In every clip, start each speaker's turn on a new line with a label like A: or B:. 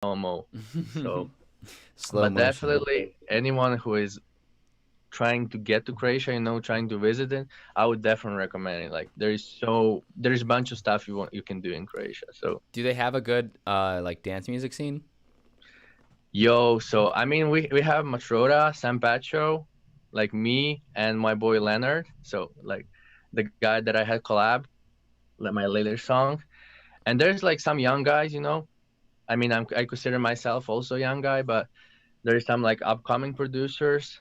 A: slow-mo. So,
B: Slow
A: but
B: motion.
A: definitely anyone who is trying to get to Croatia, trying to visit it, I would definitely recommend it. Like there's a bunch of stuff you can do in Croatia. So
B: Do they have a good like dance music scene?
A: so I mean we have Matroda, San Pacho, like me and my boy Leonard. So like the guy that I had collab, like my later song. And there's like some young guys, I mean I consider myself also a young guy, but there's some like upcoming producers.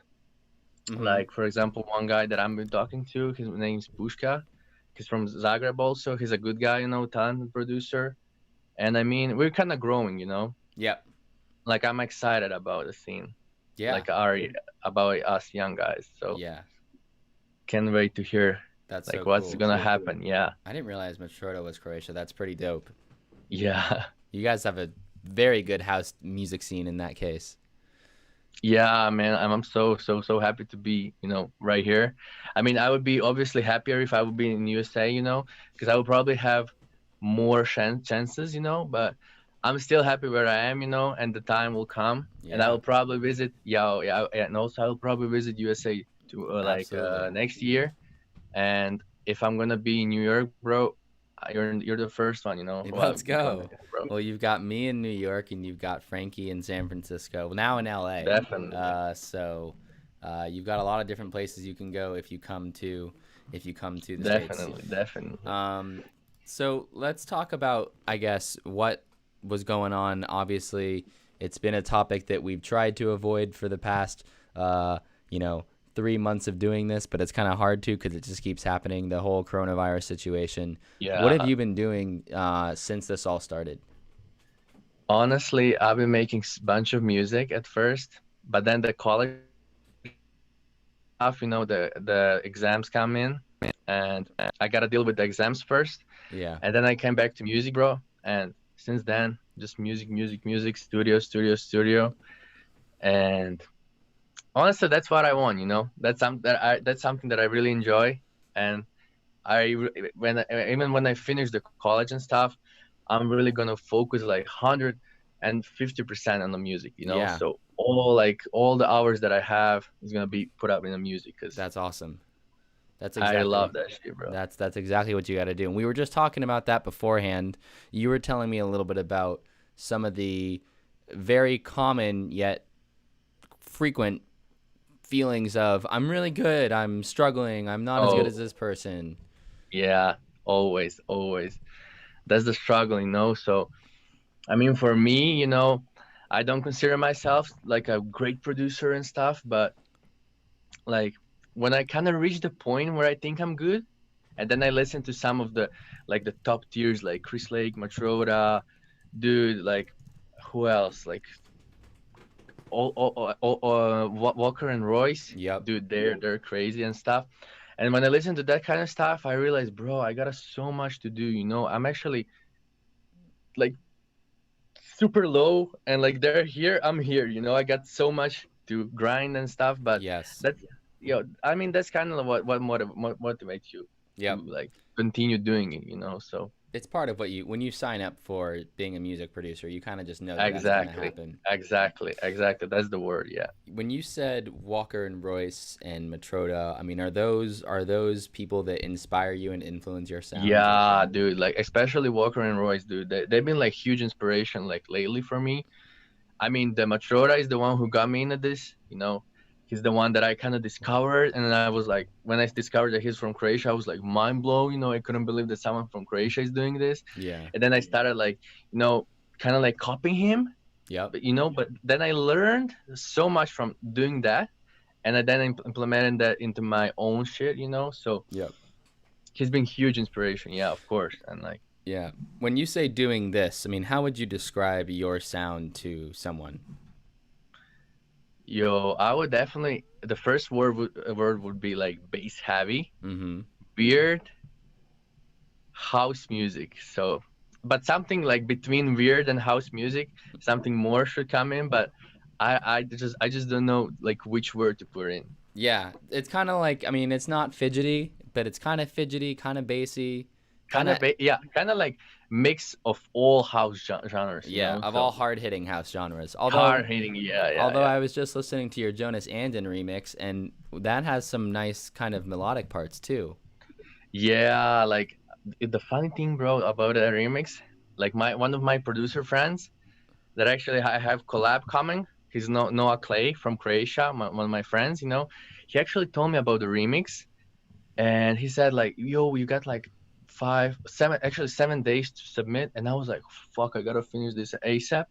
B: Mm-hmm.
A: Like for example, one guy that I've been talking to, his name's Pushka. He's from Zagreb also. He's a good guy, talented producer. And I mean, we're kind of growing,
B: Yep.
A: Like I'm excited about the scene,
B: Yeah.
A: like our about us young guys. So
B: Yeah.
A: can't wait to hear
B: That's
A: like
B: so
A: what's
B: cool.
A: gonna happen. Yeah,
B: I didn't realize Matroda was Croatia. That's pretty dope.
A: yeah,
B: You guys have a very good house music scene in that case.
A: yeah, man. I'm so happy to be, right here. I mean, I would be obviously happier if I would be in USA, because I would probably have more chances, but I'm still happy where I am, and the time will come, and I
B: Yeah.
A: will probably visit, and also I will probably visit USA to
B: Absolutely.
A: next year, and if I'm gonna be in New York, bro, you're the first one, who I'll
B: Let's
A: be coming
B: go.
A: to, bro.
B: Well, you've got me in New York and you've got Frankie in San Francisco. Now in LA.
A: Definitely,
B: You've got a lot of different places you can go if you come to the states.
A: definitely.
B: Um, so let's talk about, I guess, what was going on. Obviously, it's been a topic that we've tried to avoid for the past, uh, you know, 3 months of doing this, but it's kind of hard to because it just keeps happening. The whole coronavirus situation. What have
A: Yeah.
B: you been doing since this all started?
A: Honestly, I've been making bunch of music at first, but then the college stuff, the exams come in, and I gotta deal with the exams first,
B: Yeah.
A: and then I came back to music, bro. And since then, just music, studio, and honestly, that's what I want. That's something that I really enjoy, and even when I finish the college and stuff, I'm really gonna focus like 150% on the music,
B: Yeah.
A: So all the hours that I have is gonna be put up in the music because
B: That's awesome. That's
A: I
B: exactly
A: love that shit, bro.
B: that's exactly what you got to do. And we were just talking about that beforehand. You were telling me a little bit about some of the very common yet frequent feelings of I'm really good, I'm struggling, I'm not as good as
A: Oh
B: this person.
A: yeah, always. That's the struggle, So I mean, for me, I don't consider myself like a great producer and stuff, but like when I kind of reach the point where I think I'm good, and then I listen to some of the top tiers like Chris Lake, Matroda, dude, like who else? Like Walker and Royce,
B: Yep.
A: dude, they're crazy and stuff. And when I listen to that kind of stuff, I realize, bro, I got so much to do. I'm actually like super low, and like they're here, I'm here. I got so much to grind and stuff, but
B: Yes.
A: that's I mean that's kind of what motivates you
B: Yep.
A: to like continue doing it. So
B: It's part of what you when you sign up for being a music producer, you kind of just know that that's going to
A: exactly,
B: happen.
A: exactly. That's the word. Yeah.
B: When you said Walker and Royce and Matroda, I mean, are those people that inspire you and influence your sound?
A: Yeah, dude. Like especially Walker and Royce, dude. They've been like huge inspiration like lately for me. I mean, the Matroda is the one who got me into this. He's the one that I kind of discovered, and then I was like, when I discovered that he's from Croatia, I was like mind blown. I couldn't believe that someone from Croatia is doing this.
B: Yeah.
A: And then I started like, kind of like copying him,
B: Yep.
A: but then I learned so much from doing that, and I then implemented that into my own shit. So
B: Yep.
A: he's been huge inspiration. Yeah, of course, and like.
B: Yeah. When you say doing this, I mean, how would you describe your sound to someone?
A: Yo, I would definitely the first word would be like bass heavy,
B: Mm-hmm.
A: weird, house music. So, but something like between weird and house music, something more should come in. But I just don't know like which word to put in.
B: Yeah, it's kind of like I mean, it's not fidgety, but it's kind of fidgety, kind of bassy. Kind of,
A: Yeah, kind of like mix of all house genres, you
B: yeah,
A: know.
B: of
A: So
B: all hard hitting house genres. Although
A: hard hitting, yeah, yeah,
B: although
A: yeah.
B: I was just listening to your Jonas Anden remix, and that has some nice kind of melodic parts too.
A: Yeah, like the funny thing, bro, about the remix, like my one of my producer friends that actually I have collab coming. He's Noah Clay from Croatia, one of my friends. You know, he actually told me about the remix, and he said like, "Yo, you got like 7 days to submit," and I was like, "Fuck, I gotta finish this ASAP."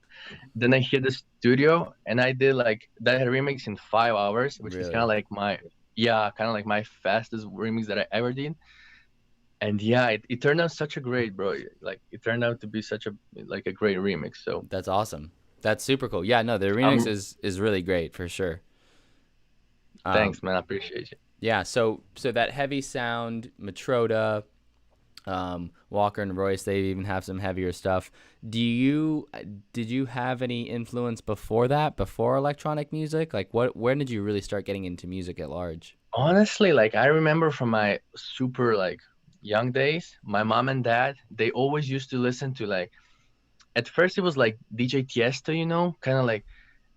A: Then I hit the studio and I did like that remix in 5 hours, which is kind of
B: Really,
A: like my yeah, kind of like my fastest remix that I ever did. And yeah, it turned out such a great, bro. Like it turned out to be such a like a great remix. So
B: that's awesome. That's super cool. Yeah, no, the remix
A: um,
B: is really great for sure. Um,
A: thanks, man. I appreciate you.
B: yeah, so that heavy sound, Matroda, Walker and Royce, they even have some heavier stuff. Do you did you have any influence before that, before electronic music? Like what when did you really start getting into music at large?
A: Honestly, like I remember from my super like young days, my mom and dad, they always used to listen to like at first it was like DJ Tiesto, you know, kind of like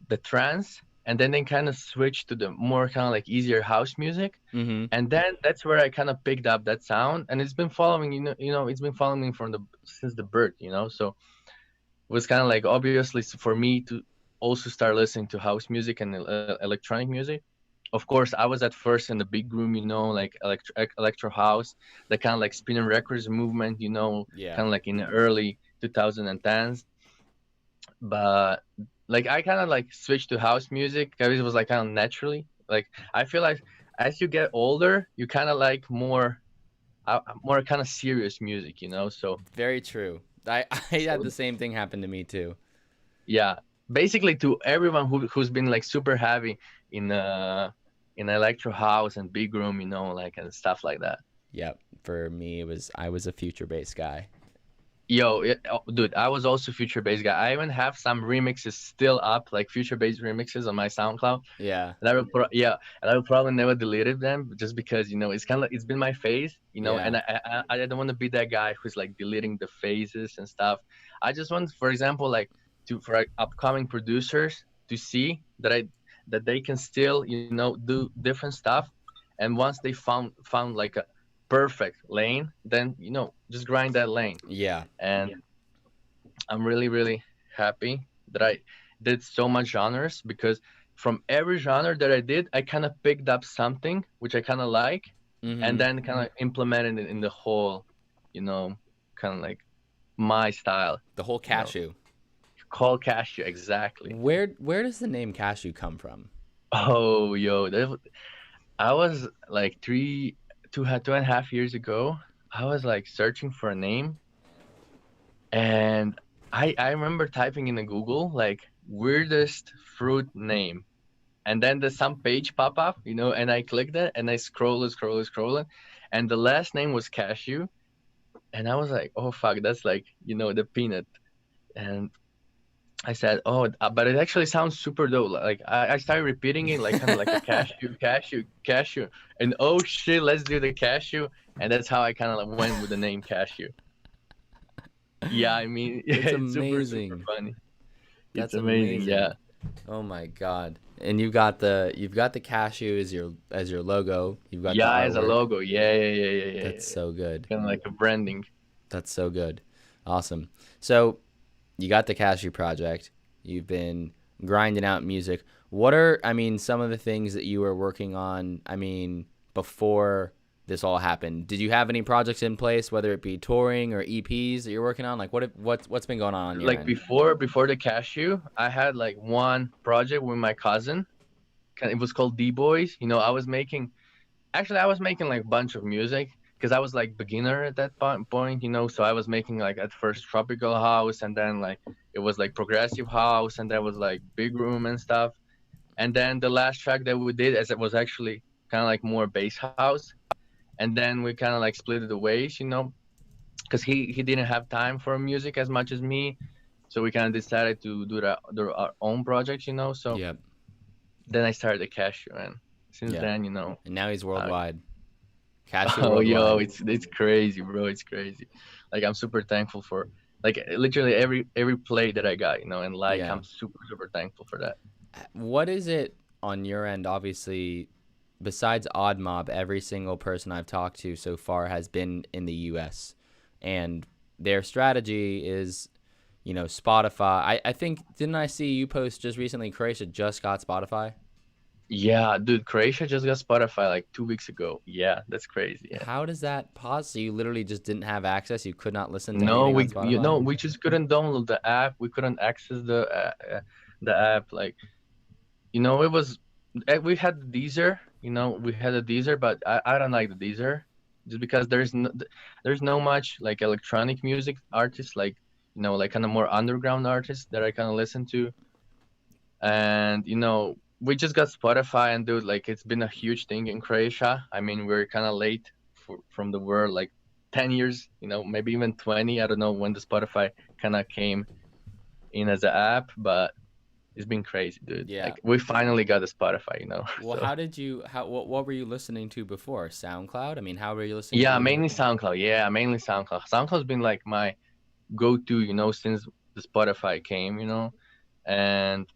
A: the trance, and then they kind of switched to the more kind of like easier house music.
B: Mhm.
A: And then that's where I kind of picked up that sound, and it's been following, it's been following me from the since the birth, you know. So it was kind of like obviously for me to also start listening to house music and electronic music. Of course, I was at first in the big room, you know, like electro house, the kind of like spinning records movement, you know,
B: Yeah.
A: kind of like in the early 2010s. But like I kind of like switched to house music because it was like kind of naturally. Like I feel like as you get older, you kind of like more kind of serious music, you know. So
B: Very true. I had
A: so
B: the same thing happen to me too.
A: yeah, basically to everyone who's been like super heavy in electro house and big room, you know, like and stuff like that.
B: Yep. For me, it was I was a future bass guy.
A: Yo, oh, dude, I was also future bass guy. I even have some remixes still up, like future bass remixes on my SoundCloud.
B: Yeah.
A: And yeah, and I will probably never deleted them just because it's kind of like, it's been my phase,
B: Yeah.
A: and I don't want to be that guy who's like deleting the phases and stuff. I just want, for example, like to for like, upcoming producers to see that they can still do different stuff, and once they found like a perfect lane, then just grind that lane.
B: Yeah.
A: And I'm really, really happy that I did so much genres because from every genre that I did, I kind of picked up something which I kind of like, and
B: Mhm.
A: then kind of implemented it in the whole, you know, kind of like my style,
B: The whole
A: you know.
B: Cashew.
A: Call Cashew, exactly.
B: Where does the name Cashew come from?
A: Oh, yo, I was like 2.5 years ago. I was like searching for a name, and I remember typing in a Google like weirdest fruit name, and then there's some page pop up, and I clicked it and I scroll, and the last name was Cashew, and I was like, oh fuck, that's like the peanut, and I said, oh, but it actually sounds super dope. Like I started repeating it like kind of like a cashew, and oh shit, let's do the cashew, and that's how I kind of like went with the name Cashew. Yeah, I mean,
B: That's
A: it's super super
B: amazing.
A: funny. It's
B: That's
A: amazing,
B: amazing.
A: yeah.
B: Oh my god. And you've got the cashew as your logo. You've got the
A: Yeah, as a
B: artwork.
A: logo. Yeah, yeah, yeah, yeah, yeah,
B: That's
A: yeah.
B: so good.
A: Kind of like a branding.
B: That's so good. Awesome. So, you got the Cashew project. You've been grinding out music. What are, I mean, some of the things that you were working on, I mean, before this all happened? Did you have any projects in place, whether it be touring or EPs that you're working on? Like what's been going on your
A: Like
B: end?
A: before the cashew, I had like one project with my cousin. It was called D Boys. I was making like a bunch of music because I was like beginner at that point. So I was making like at first tropical house, and then like it was like progressive house, and there was like big room and stuff. And then the last track that we did, as it was actually kind of like more bass house, and then we kind of like split the ways, because he didn't have time for music as much as me, so we kind of decided to do our own projects. So
B: Yep.
A: then I started the Cashew, and since
B: Yep.
A: then,
B: And now he's
A: uh,
B: worldwide. Cashew
A: Oh, yo,
B: worldwide.
A: it's crazy, bro. It's crazy. Like I'm super thankful for like literally every play that I got, and like
B: Yeah.
A: I'm super thankful for that.
B: What is it on your end? Obviously, besides Odd Mob, every single person I've talked to so far has been in the U.S. and their strategy is, Spotify. I think didn't I see you post just recently? Croatia just got Spotify.
A: Yeah, dude, Croatia just got Spotify like 2 weeks ago. Yeah, that's crazy. Yeah.
B: How does that pause? So you literally just didn't have access. You could not listen to
A: No,
B: anything on
A: we you
B: Spotify.
A: know we just couldn't download the app. We couldn't access the app. Like it was we had the Deezer. We had a Deezer, but I don't like the Deezer just because there's no much like electronic music artists like like kind of more underground artists that I kind of listen to. And we just got Spotify, and dude, like it's been a huge thing in Croatia. I mean, we're kind of late from the world, like 10 years, maybe even 20. I don't know when the Spotify kind of came in as an app, but it's been crazy, dude.
B: Yeah.
A: Like we finally got the Spotify.
B: Well,
A: So
B: how did you? What were you listening to before? SoundCloud. I mean, how were you listening to
A: yeah,
B: your
A: mainly
B: music?
A: SoundCloud. Yeah, mainly SoundCloud. SoundCloud's been like my go-to, since the Spotify came. And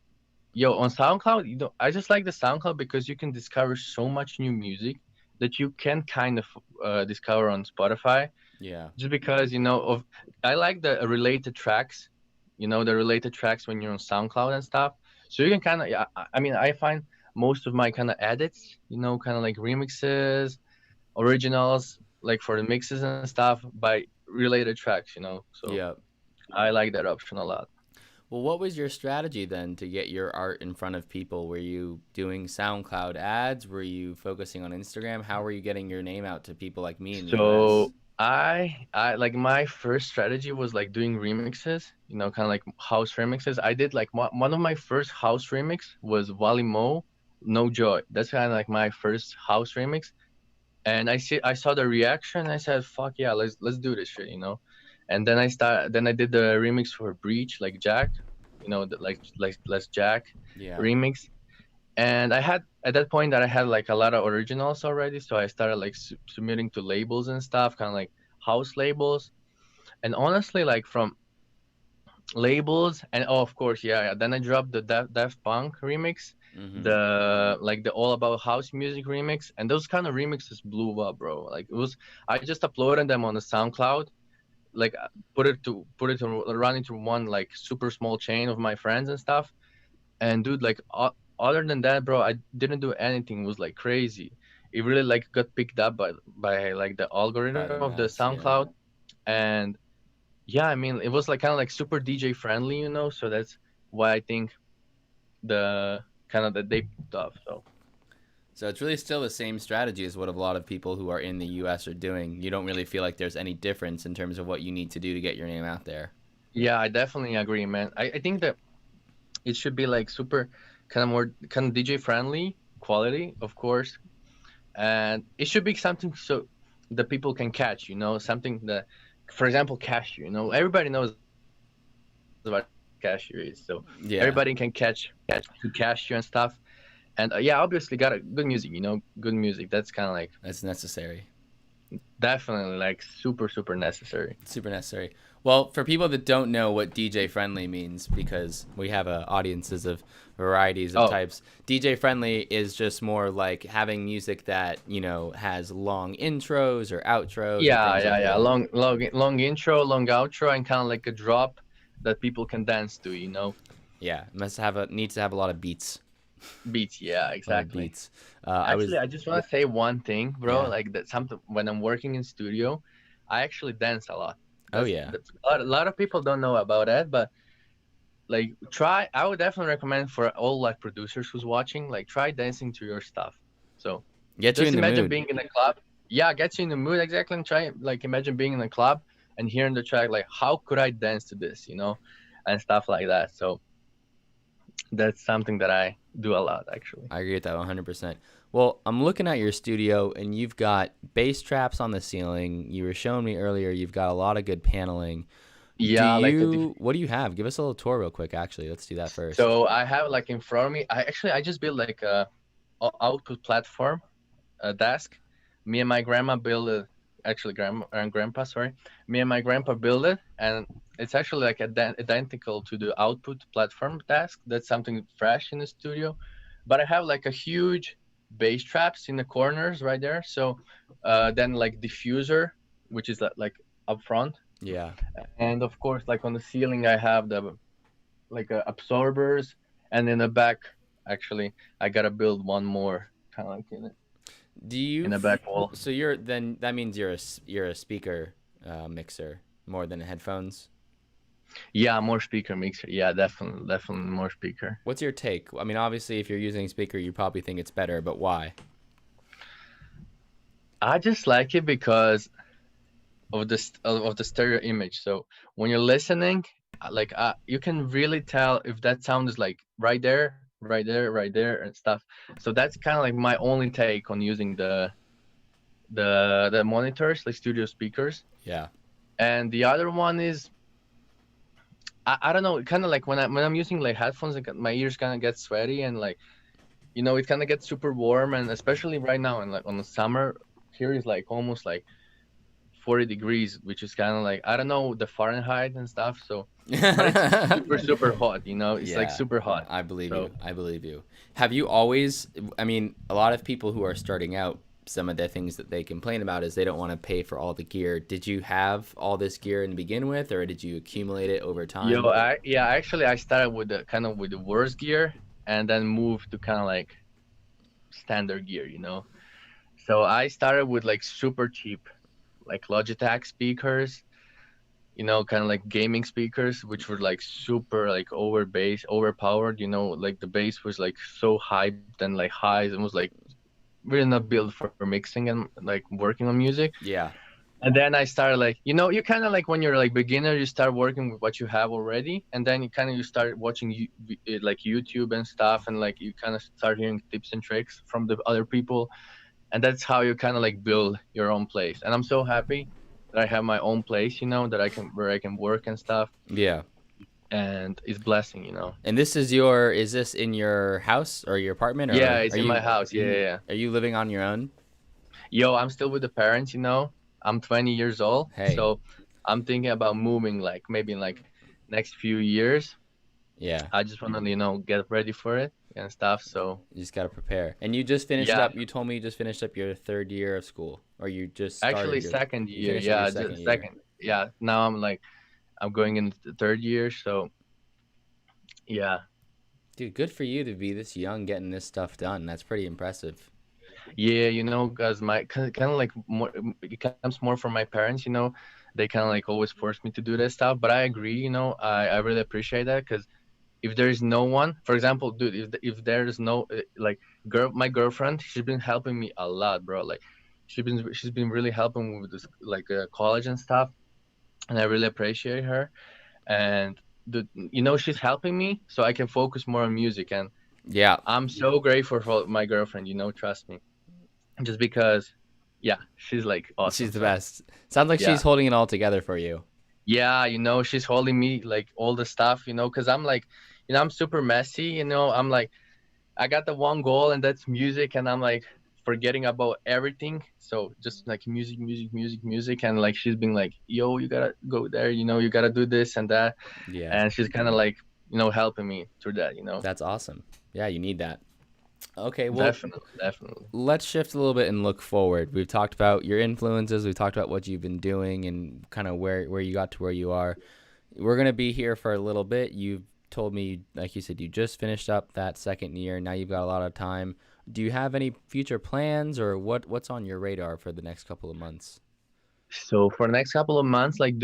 A: yo, on SoundCloud, I just like the SoundCloud because you can discover so much new music that you can kind of discover on Spotify.
B: Yeah.
A: Just because I like the related tracks, the related tracks when you're on SoundCloud and stuff. So you can kind of, yeah, I mean, I find most of my kind of edits, kind of like remixes, originals, like for the mixes and stuff by related tracks. So
B: Yeah.
A: I like that option a lot.
B: Well, what was your strategy then to get your art in front of people? Were you doing SoundCloud ads? Were you focusing on Instagram? How were you getting your name out to people like me in the US?
A: So I like my first strategy was like doing remixes, kind of like house remixes. I did like one of my first house remix was Wally Mo, No Joy. That's kind of like my first house remix. And I saw the reaction. I said, "Fuck yeah, let's do this shit." And then I did the remix for Breach, like Jack, like Let's Jack
B: Yeah.
A: remix. And I had at that point that I had like a lot of originals already, so I started like submitting to labels and stuff, kind of like house labels. And honestly, like from labels, and oh, of course, yeah. Then I dropped the Daft Punk remix,
B: Mm-hmm.
A: the All About House Music remix, and those kind of remixes blew up, bro. Like I just uploaded them on the SoundCloud, like put it to run into one like super small chain of my friends and stuff. And dude, like other than that, bro, I didn't do anything. It was like crazy. It really like got picked up by like the
B: By
A: algorithm
B: the
A: of the
B: mass, yeah.
A: SoundCloud. And yeah, I mean, it was like kind of like super DJ friendly, so that's why I think the kind of that they picked up. So
B: So it's really still the same strategy as what a lot of people who are in the US are doing. You don't really feel like there's any difference in terms of what you need to do to get your name out there.
A: yeah, I definitely agree, man. I think that it should be like super kind of more kind of DJ friendly quality, of course. And it should be something so that people can catch, something that, for example, Cashew. Everybody knows about Cashew is, so everybody can catch
B: Yeah,
A: to Cashew and stuff. And yeah, obviously got a good music, good music. That's kind of like
B: that's necessary.
A: definitely like super necessary.
B: Super necessary. Well, for people that don't know what DJ friendly means, because we have audiences of varieties of
A: Oh,
B: types, DJ friendly is just more like having music that has long intros or outros or
A: yeah,
B: things
A: yeah,
B: like
A: yeah.
B: that.
A: Long intro, long outro, and kind of like a drop that people can dance to.
B: Yeah, must have needs to have a lot of beats.
A: Beats, yeah,
B: A lot of
A: exactly.
B: beats. I
A: Actually,
B: was
A: I just want to say one thing, bro.
B: Yeah.
A: Like that, something when I'm working in studio, I actually dance a lot.
B: Oh
A: That's
B: yeah.
A: that's a lot of people don't know about that, but like try. I would definitely recommend for all like producers who's watching, like try dancing to your stuff. So
B: Get you
A: just
B: in the
A: imagine
B: mood.
A: being in a club. Yeah, gets you in the mood exactly. And try like imagine being in a club and hearing the track like, how could I dance to this, and stuff like that. So that's something that I do a lot actually.
B: I agree with that 100%. Well, I'm looking at your studio and you've got bass traps on the ceiling. You were showing me earlier you've got a lot of good paneling.
A: Yeah, like
B: What do you have? Give us a little tour real quick actually. Let's do that first.
A: so I have like in front of me. I just built like a output platform, a desk Me and my grandma built it. Actually, grandma and grandpa, sorry. Me and my grandpa built it, and it's actually like identical to the output platform task. That's something fresh in the studio, but I have like a huge bass traps in the corners right there. So, then like diffuser, which is like up front,
B: Yeah.
A: and of course, like on the ceiling, I have the like absorbers, and in the back, actually, I gotta build one more kind of like
B: Do you?
A: in the back wall.
B: So you're then that means you're a speaker mixer more than headphones.
A: Yeah, more speaker mixer. Yeah, definitely, definitely more speaker.
B: What's your take? I mean, obviously, if you're using speaker, you probably think it's better, but why?
A: I just like it because of the stereo image. So when you're listening, like you can really tell if that sound is like right there, right there, right there, and stuff. So that's kind of like my only take on using the monitors, like studio speakers.
B: Yeah.
A: And the other one is I don't know, kind of like when I'm using like headphones, like my ears kind of get sweaty and like it kind of gets super warm, and especially right now and like on the summer here is like almost like 40 degrees, which is kind of like I don't know the Fahrenheit and stuff. So, but it's super super hot. It's like
B: Yeah,
A: super hot.
B: I believe you.
A: So
B: I believe you. Have you always? I mean, a lot of people who are starting out, some of the things that they complain about is they don't want to pay for all the gear. Did you have all this gear to begin with, or did you accumulate it over time?
A: actually I started with the kind of with the worst gear and then moved to kind of like standard gear. So I started with like super cheap, like Logitech speakers, kind of like gaming speakers, which were like super like overpowered. Like the bass was like so hyped and like highs, and was like really not built for mixing and like working on music.
B: Yeah.
A: And then I started like, you kind of like when you're like beginner, you start working with what you have already, and then you start watching like YouTube and stuff, and like you kind of start hearing tips and tricks from the other people, and that's how you kind of like build your own place. And I'm so happy that I have my own place, that where I can work and stuff,
B: Yeah.
A: and it's blessing.
B: And is this in your house or your apartment,
A: Yeah,
B: or
A: it's in my house. Yeah, yeah, yeah.
B: are you living on your own?
A: Yo, I'm still with the parents. I'm 20 years old,
B: Hey.
A: so I'm thinking about moving like maybe in like next few years.
B: Yeah.
A: I just want to, get ready for it and stuff. So
B: You just got to prepare. And you just finished
A: yeah,
B: up, you told me you just finished up your third year of school, or you just
A: actually
B: started
A: second
B: you
A: year.
B: finished up your
A: Yeah,
B: second
A: just
B: year.
A: second. Yeah, now I'm going into the third year. So yeah,
B: Dude, good for you to be this young getting this stuff done. That's pretty impressive.
A: yeah, cause my kind of like more it comes more from my parents. They kind of like always force me to do that stuff. But I agree. I really appreciate that because if there is no one, for example, dude, if there's no like my girlfriend, she's been helping me a lot, bro. Like she's been really helping with this like college and stuff, and I really appreciate her. And she's helping me so I can focus more on music, and
B: Yeah,
A: I'm so grateful for my girlfriend. Trust me, just because, yeah, she's like
B: she's
A: awesome.
B: the
A: So
B: best. Sounds like
A: yeah,
B: she's holding it all together for you.
A: yeah, she's holding me like all the stuff, because I'm like, I'm super messy. I'm like I got the one goal, and that's music, and I'm like forgetting about everything. So just like music, music, music, music, and like she's been like, "Yo, you gotta go there. You gotta do this and that,"
B: Yeah,
A: and she's kind of like, helping me through that.
B: that's awesome. Yeah, you need that. Okay, well,
A: Definitely, definitely.
B: let's shift a little bit and look forward. We've talked about your influences, we've talked about what you've been doing and kind of where you got to where you are. We're going to be here for a little bit. You've told me, like you said, you just finished up that second year. Now you've got a lot of time. Do you have any future plans, or what's on your radar for the next couple of months?
A: So for the next couple of months, like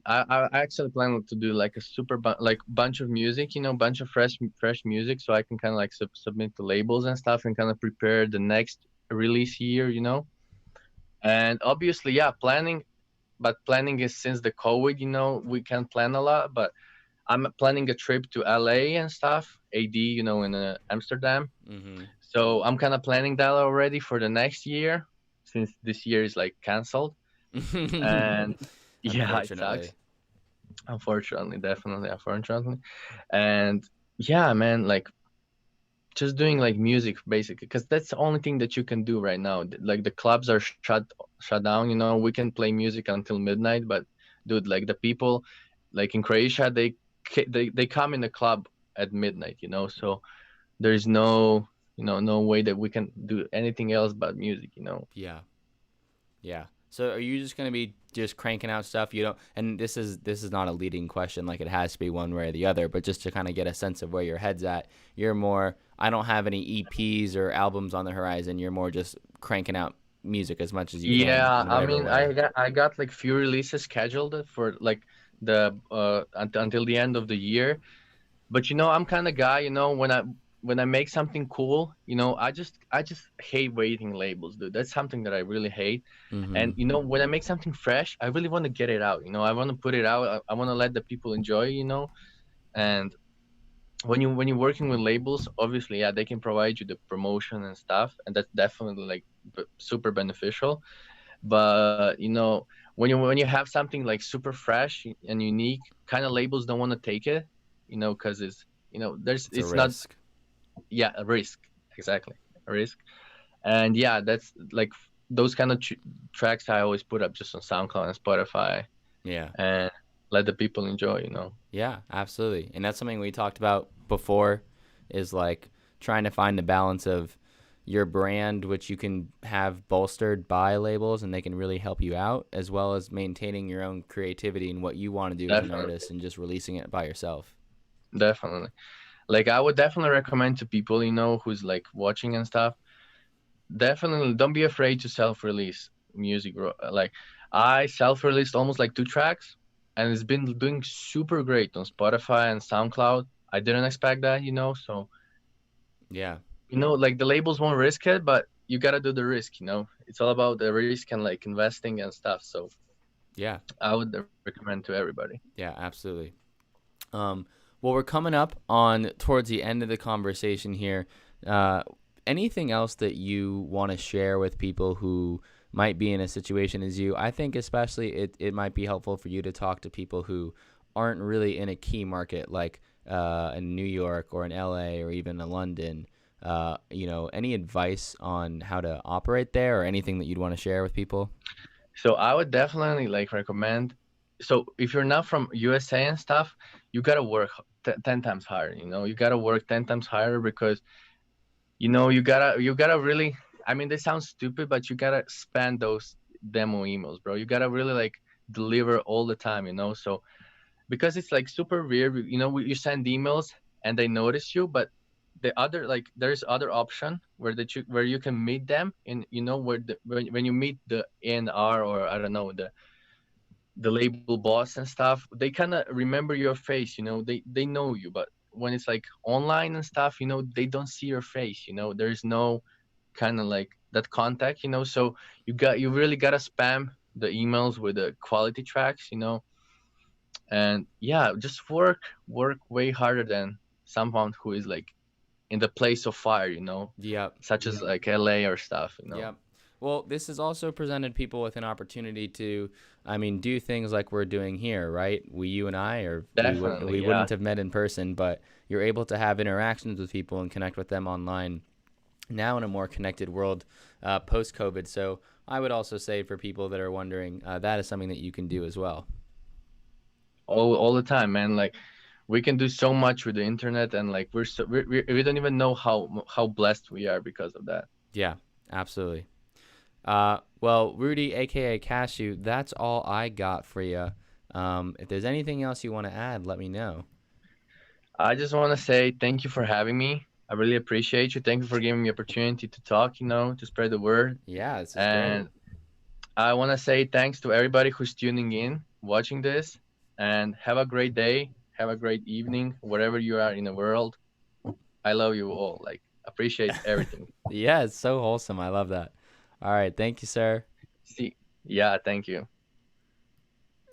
A: I actually plan to do like a like bunch of music, bunch of fresh music, so I can kind of like submit the labels and stuff, and kind of prepare the next release year. And obviously, yeah, but planning is since the COVID, we can't plan a lot, but I'm planning a trip to LA and stuff, AD, in Amsterdam.
B: Mm-hmm.
A: So I'm kind of planning that already for the next year, since this year is like canceled. And yeah, it
B: Unfortunately.
A: sucks. Unfortunately, definitely, unfortunately. And yeah, man, like just doing like music basically, because that's the only thing that you can do right now. Like the clubs are shut down. You know, we can play music until midnight, but dude, like the people, like in Croatia, they come in the club at midnight. You know, so there's no, no way that we can do anything else but music. You know.
B: Yeah. Yeah. So are you just going to be just cranking out stuff? You don't, and this is not a leading question, like it has to be one way or the other, but just to kind of get a sense of where your head's at. You're more, I don't have any EPs or albums on the horizon. You're more just cranking out music as much as you can
A: Yeah,
B: in
A: I
B: whatever
A: mean,
B: way.
A: I got like few releases scheduled for like the until the end of the year. But I'm kind of guy, when I make something cool, I just hate waiting labels, dude. That's something that I really hate.
B: Mm-hmm.
A: And when I make something fresh, I really want to get it out. I want to put it out. I want to let the people enjoy. And when you're working with labels, obviously, yeah, they can provide you the promotion and stuff, and that's definitely like super beneficial. But when you have something like super fresh and unique, kind of labels don't want to take it, because there's
B: It's a
A: it's not,
B: risk.
A: yeah, a risk, exactly, a risk. And yeah, that's like those kind of tracks I always put up just on SoundCloud and Spotify,
B: Yeah.
A: and let the people enjoy.
B: Yeah, absolutely. And that's something we talked about before is like trying to find the balance of your brand, which you can have bolstered by labels and they can really help you out, as well as maintaining your own creativity and what you want to do as an
A: Definitely,
B: artist and just releasing it by yourself.
A: definitely. Like I would definitely recommend to people, who's like watching and stuff. Definitely don't be afraid to self-release music, bro. Like I self-released almost like two tracks, and it's been doing super great on Spotify and SoundCloud. I didn't expect that. So
B: Yeah.
A: like the labels won't risk it, but you gotta do the risk. It's all about the risk and like investing and stuff. So
B: Yeah.
A: I would recommend to everybody.
B: Yeah, absolutely. Um, well, we're coming up on towards the end of the conversation here. Uh, Anything else that you want to share with people who might be in a situation as you? I think especially it might be helpful for you to talk to people who aren't really in a key market like in New York or in LA or even in London. Any advice on how to operate there or anything that you'd want to share with people?
A: So I would definitely like recommend. So if you're not from USA and stuff, you gotta work 10 times harder. You gotta work 10 times harder because you gotta really. I mean, they sound stupid, but you gotta spam those demo emails, bro. You gotta really like deliver all the time. So because it's like super weird, you send emails and they notice you, but the other, like, there's other option where you can meet them, and when you meet the NR, or I don't know, the label boss and stuff, they kind of remember your face. They know you, but when it's like online and stuff, they don't see your face. There's no kind of like that contact. So you really gotta spam the emails with the quality tracks. And yeah, just work way harder than someone who is like in the place of fire,
B: Yep.
A: such as like LA or stuff.
B: Yep. Well, this has also presented people with an opportunity to, I mean, do things like we're doing here, right? You and I, or we
A: Definitely,
B: wouldn't
A: yeah.
B: have met in person, but you're able to have interactions with people and connect with them online now in a more connected world post COVID. So I would also say for people that are wondering, that is something that you can do as well.
A: All the time, man. Like we can do so much with the internet, and like we don't even know how blessed we are because of that.
B: Yeah, absolutely. Well, Rudy, aka Cashew, that's all I got for you. If there's anything else you want to add, let me know.
A: I just want to say thank you for having me. I really appreciate you. Thank you for giving me opportunity to talk, to spread the word.
B: Yeah, this is great.
A: And I want to say thanks to everybody who's tuning in, watching this, and have a great day. Have a great evening, wherever you are in the world. I love you all. Like, appreciate everything.
B: Yeah, it's so wholesome. I love that. All right. Thank you, sir.
A: See, yeah, thank you.